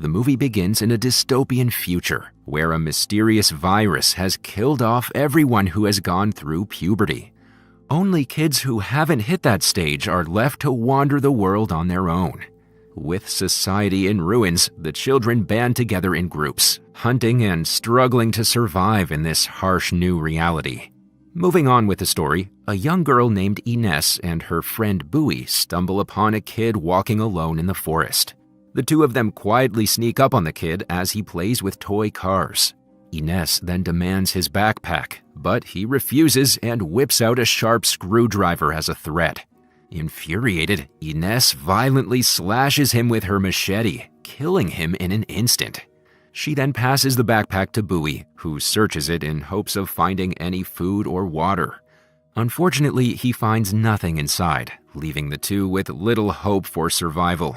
The movie begins in a dystopian future where a mysterious virus has killed off everyone who has gone through puberty. Only kids who haven't hit that stage are left to wander the world on their own. With society in ruins, the children band together in groups, hunting and struggling to survive in this harsh new reality. Moving on with the story, a young girl named Ines and her friend Bowie stumble upon a kid walking alone in the forest. The two of them quietly sneak up on the kid as he plays with toy cars. Ines then demands his backpack, but he refuses and whips out a sharp screwdriver as a threat. Infuriated, Ines violently slashes him with her machete, killing him in an instant. She then passes the backpack to Bowie, who searches it in hopes of finding any food or water. Unfortunately, he finds nothing inside, leaving the two with little hope for survival.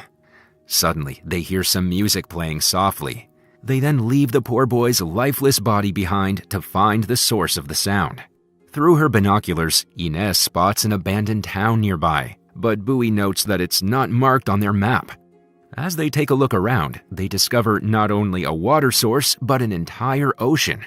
Suddenly, they hear some music playing softly. They then leave the poor boy's lifeless body behind to find the source of the sound. Through her binoculars, Ines spots an abandoned town nearby, but Bowie notes that it's not marked on their map. As they take a look around, they discover not only a water source, but an entire ocean.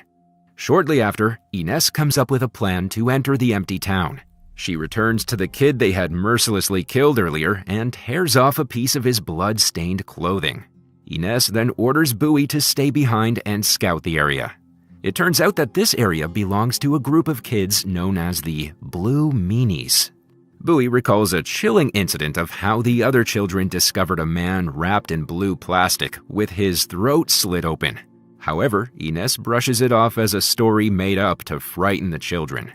Shortly after, Ines comes up with a plan to enter the empty town. She returns to the kid they had mercilessly killed earlier and tears off a piece of his blood-stained clothing. Ines then orders Bowie to stay behind and scout the area. It turns out that this area belongs to a group of kids known as the Blue Meanies. Bowie recalls a chilling incident of how the other children discovered a man wrapped in blue plastic with his throat slit open. However, Ines brushes it off as a story made up to frighten the children.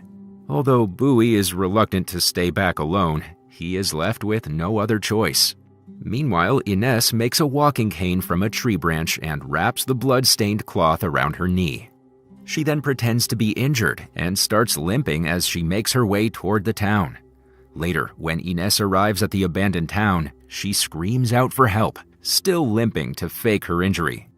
Although Bowie is reluctant to stay back alone, he is left with no other choice. Meanwhile, Ines makes a walking cane from a tree branch and wraps the blood-stained cloth around her knee. She then pretends to be injured and starts limping as she makes her way toward the town. Later, when Ines arrives at the abandoned town, she screams out for help, still limping to fake her injury.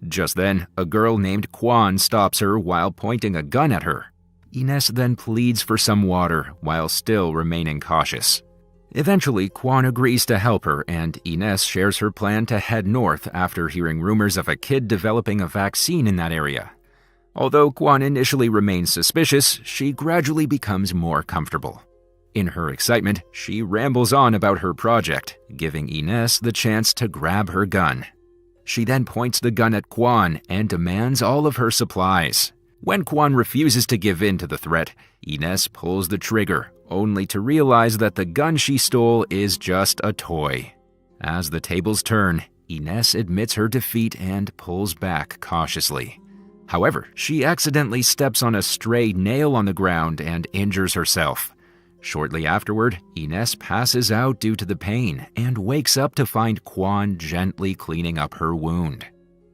Just then, a girl named Kwan stops her while pointing a gun at her. Ines then pleads for some water while still remaining cautious. Eventually, Kwan agrees to help her, and Ines shares her plan to head north after hearing rumors of a kid developing a vaccine in that area. Although Kwan initially remains suspicious, she gradually becomes more comfortable. In her excitement, she rambles on about her project, giving Ines the chance to grab her gun. She then points the gun at Kwan and demands all of her supplies. When Kwan refuses to give in to the threat, Ines pulls the trigger, only to realize that the gun she stole is just a toy. As the tables turn, Ines admits her defeat and pulls back cautiously. However, she accidentally steps on a stray nail on the ground and injures herself. Shortly afterward, Ines passes out due to the pain and wakes up to find Kwan gently cleaning up her wound.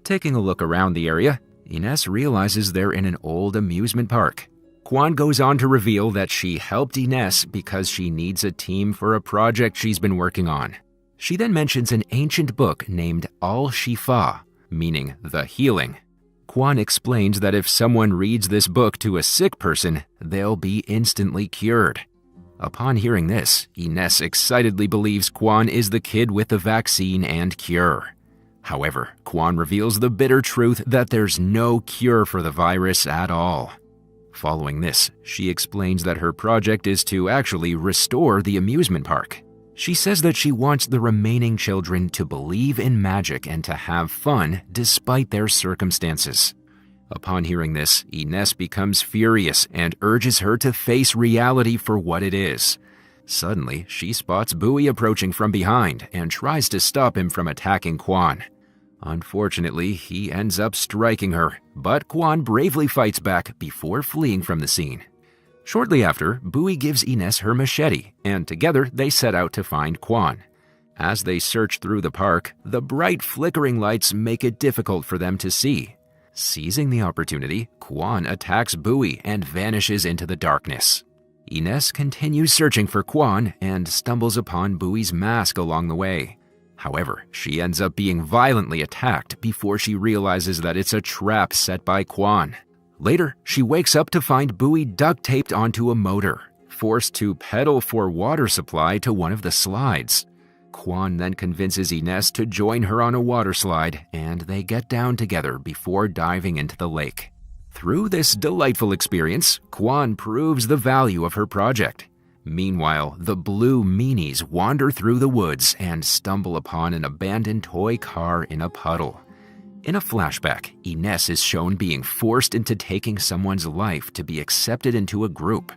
Taking a look around the area, Ines realizes they're in an old amusement park. Kwan goes on to reveal that she helped Ines because she needs a team for a project she's been working on. She then mentions an ancient book named Al-Shifa, meaning the healing. Kwan explains that if someone reads this book to a sick person, they'll be instantly cured. Upon hearing this, Ines excitedly believes Kwan is the kid with the vaccine and cure. However, Kwan reveals the bitter truth that there's no cure for the virus at all. Following this, she explains that her project is to actually restore the amusement park. She says that she wants the remaining children to believe in magic and to have fun despite their circumstances. Upon hearing this, Ines becomes furious and urges her to face reality for what it is. Suddenly, she spots Bowie approaching from behind and tries to stop him from attacking Kwan. Unfortunately, he ends up striking her, but Kwan bravely fights back before fleeing from the scene. Shortly after, Bowie gives Ines her machete, and together they set out to find Kwan. As they search through the park, the bright flickering lights make it difficult for them to see. Seizing the opportunity, Kwan attacks Bowie and vanishes into the darkness. Ines continues searching for Kwan and stumbles upon Bowie's mask along the way. However, she ends up being violently attacked before she realizes that it's a trap set by Kwan. Later, she wakes up to find Bowie duct-taped onto a motor, forced to pedal for water supply to one of the slides. Kwan then convinces Ines to join her on a water slide, and they get down together before diving into the lake. Through this delightful experience, Kwan proves the value of her project. Meanwhile, the blue meanies wander through the woods and stumble upon an abandoned toy car in a puddle. In a flashback, Ines is shown being forced into taking someone's life to be accepted into a group.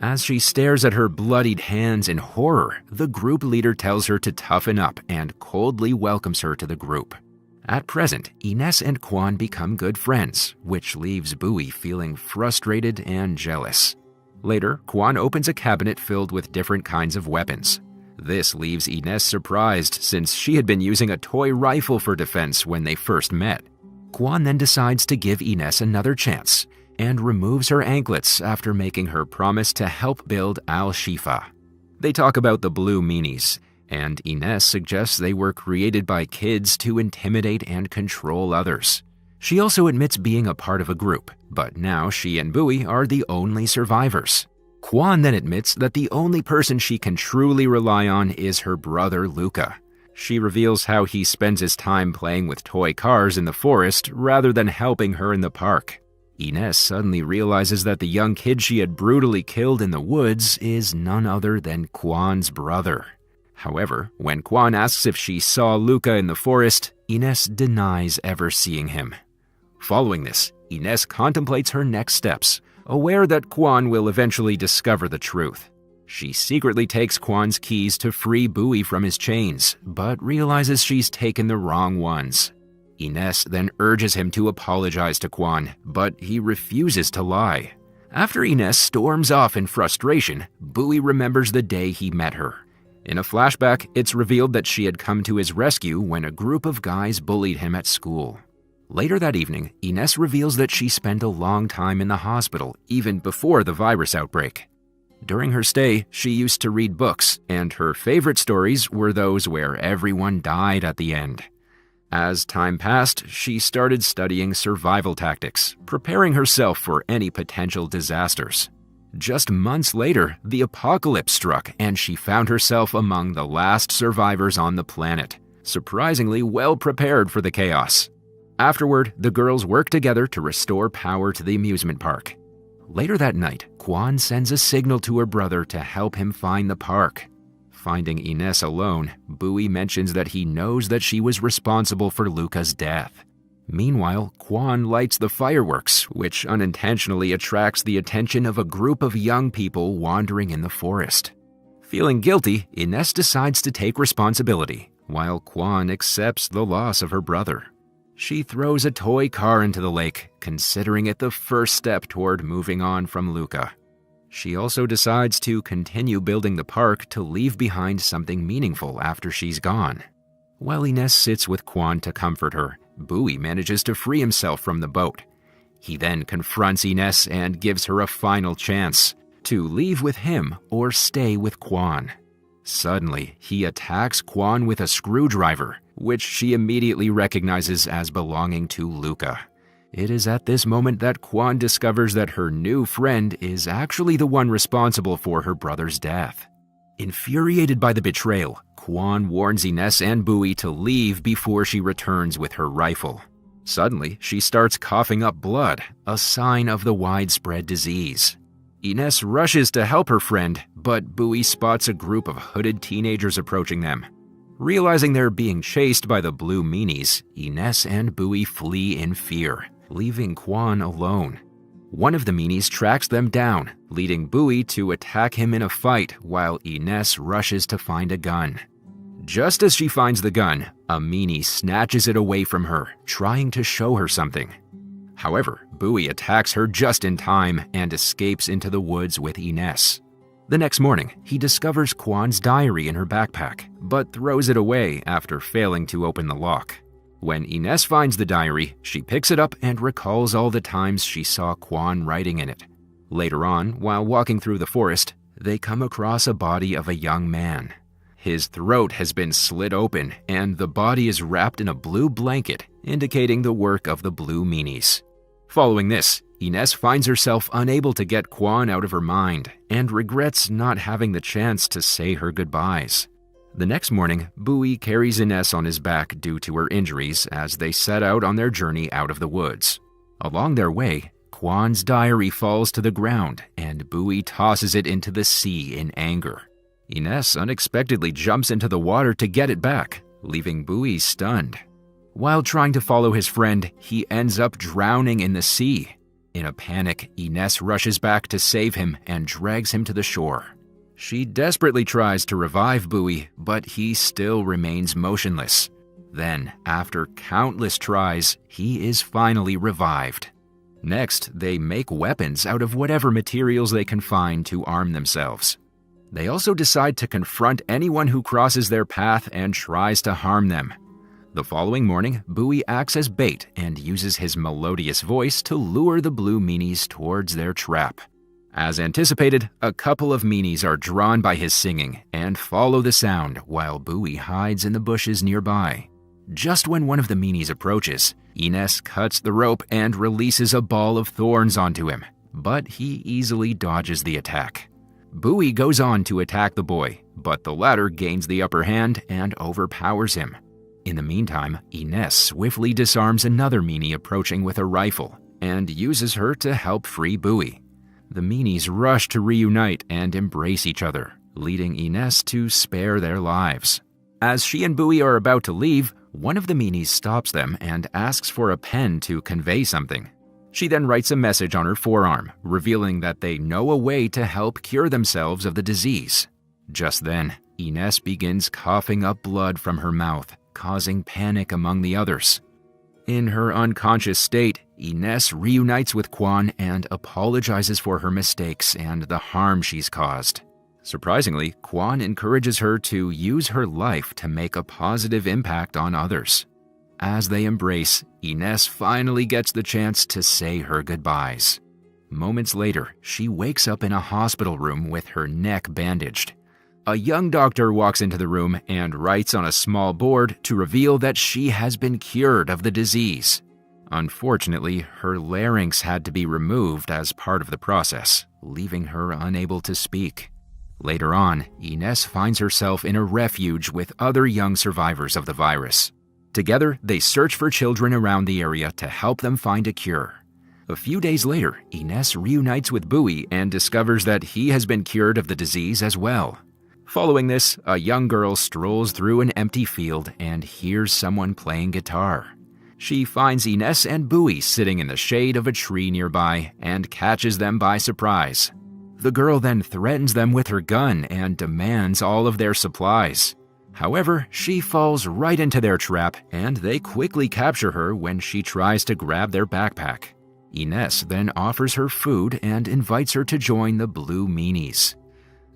As she stares at her bloodied hands in horror, the group leader tells her to toughen up and coldly welcomes her to the group. At present, Ines and Kwan become good friends, which leaves Bowie feeling frustrated and jealous. Later, Kwan opens a cabinet filled with different kinds of weapons. This leaves Ines surprised since she had been using a toy rifle for defense when they first met. Kwan then decides to give Ines another chance and removes her anklets after making her promise to help build Al-Shifa. They talk about the blue meanies, and Ines suggests they were created by kids to intimidate and control others. She also admits being a part of a group, but now she and Bowie are the only survivors. Kwan then admits that the only person she can truly rely on is her brother Luca. She reveals how he spends his time playing with toy cars in the forest rather than helping her in the park. Ines suddenly realizes that the young kid she had brutally killed in the woods is none other than Kwan's brother. However, when Kwan asks if she saw Luca in the forest, Ines denies ever seeing him. Following this, Ines contemplates her next steps, aware that Kwan will eventually discover the truth. She secretly takes Kwan's keys to free Bowie from his chains, but realizes she's taken the wrong ones. Ines then urges him to apologize to Kwan, but he refuses to lie. After Ines storms off in frustration, Bowie remembers the day he met her. In a flashback, it's revealed that she had come to his rescue when a group of guys bullied him at school. Later that evening, Ines reveals that she spent a long time in the hospital, even before the virus outbreak. During her stay, she used to read books, and her favorite stories were those where everyone died at the end. As time passed, she started studying survival tactics, preparing herself for any potential disasters. Just months later, the apocalypse struck, and she found herself among the last survivors on the planet, surprisingly well prepared for the chaos. Afterward, the girls work together to restore power to the amusement park. Later that night, Kwan sends a signal to her brother to help him find the park. Finding Ines alone, Bowie mentions that he knows that she was responsible for Luca's death. Meanwhile, Kwan lights the fireworks, which unintentionally attracts the attention of a group of young people wandering in the forest. Feeling guilty, Ines decides to take responsibility, while Kwan accepts the loss of her brother. She throws a toy car into the lake, considering it the first step toward moving on from Luca. She also decides to continue building the park to leave behind something meaningful after she's gone. While Ines sits with Kwan to comfort her, Bowie manages to free himself from the boat. He then confronts Ines and gives her a final chance to leave with him or stay with Kwan. Suddenly, he attacks Kwan with a screwdriver, which she immediately recognizes as belonging to Luca. It is at this moment that Kwan discovers that her new friend is actually the one responsible for her brother's death. Infuriated by the betrayal, Kwan warns Ines and Bowie to leave before she returns with her rifle. Suddenly, she starts coughing up blood, a sign of the widespread disease. Ines rushes to help her friend, but Bowie spots a group of hooded teenagers approaching them. Realizing they're being chased by the blue meanies, Ines and Bowie flee in fear, leaving Kwan alone. One of the meanies tracks them down, leading Bowie to attack him in a fight while Ines rushes to find a gun. Just as she finds the gun, a meanie snatches it away from her, trying to show her something. However, Bowie attacks her just in time and escapes into the woods with Ines. The next morning, he discovers Kwan's diary in her backpack, but throws it away after failing to open the lock. When Ines finds the diary, she picks it up and recalls all the times she saw Kwan writing in it. Later on, while walking through the forest, they come across a body of a young man. His throat has been slit open, and the body is wrapped in a blue blanket, indicating the work of the blue meanies. Following this, Ines finds herself unable to get Kwan out of her mind and regrets not having the chance to say her goodbyes. The next morning, Bowie carries Ines on his back due to her injuries as they set out on their journey out of the woods. Along their way, Kwan's diary falls to the ground and Bowie tosses it into the sea in anger. Ines unexpectedly jumps into the water to get it back, leaving Bowie stunned. While trying to follow his friend, he ends up drowning in the sea. In a panic, Ines rushes back to save him and drags him to the shore. She desperately tries to revive Bowie, but he still remains motionless. Then, after countless tries, he is finally revived. Next, they make weapons out of whatever materials they can find to arm themselves. They also decide to confront anyone who crosses their path and tries to harm them. The following morning, Bowie acts as bait and uses his melodious voice to lure the blue meanies towards their trap. As anticipated, a couple of meanies are drawn by his singing and follow the sound while Bowie hides in the bushes nearby. Just when one of the meanies approaches, Ines cuts the rope and releases a ball of thorns onto him, but he easily dodges the attack. Bowie goes on to attack the boy, but the latter gains the upper hand and overpowers him. In the meantime, Ines swiftly disarms another meanie approaching with a rifle and uses her to help free Bowie. The meanies rush to reunite and embrace each other, leading Ines to spare their lives. As she and Bowie are about to leave, one of the meanies stops them and asks for a pen to convey something. She then writes a message on her forearm, revealing that they know a way to help cure themselves of the disease. Just then, Ines begins coughing up blood from her mouth, causing panic among the others. In her unconscious state, Ines reunites with Kwan and apologizes for her mistakes and the harm she's caused. Surprisingly, Kwan encourages her to use her life to make a positive impact on others. As they embrace, Ines finally gets the chance to say her goodbyes. Moments later, she wakes up in a hospital room with her neck bandaged. A young doctor walks into the room and writes on a small board to reveal that she has been cured of the disease. Unfortunately, her larynx had to be removed as part of the process, leaving her unable to speak. Later on, Ines finds herself in a refuge with other young survivors of the virus. Together, they search for children around the area to help them find a cure. A few days later, Ines reunites with Bowie and discovers that he has been cured of the disease as well. Following this, a young girl strolls through an empty field and hears someone playing guitar. She finds Ines and Bowie sitting in the shade of a tree nearby and catches them by surprise. The girl then threatens them with her gun and demands all of their supplies. However, she falls right into their trap and they quickly capture her when she tries to grab their backpack. Ines then offers her food and invites her to join the Blue Meanies.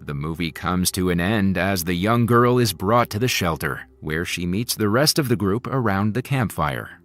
The movie comes to an end as the young girl is brought to the shelter, where she meets the rest of the group around the campfire.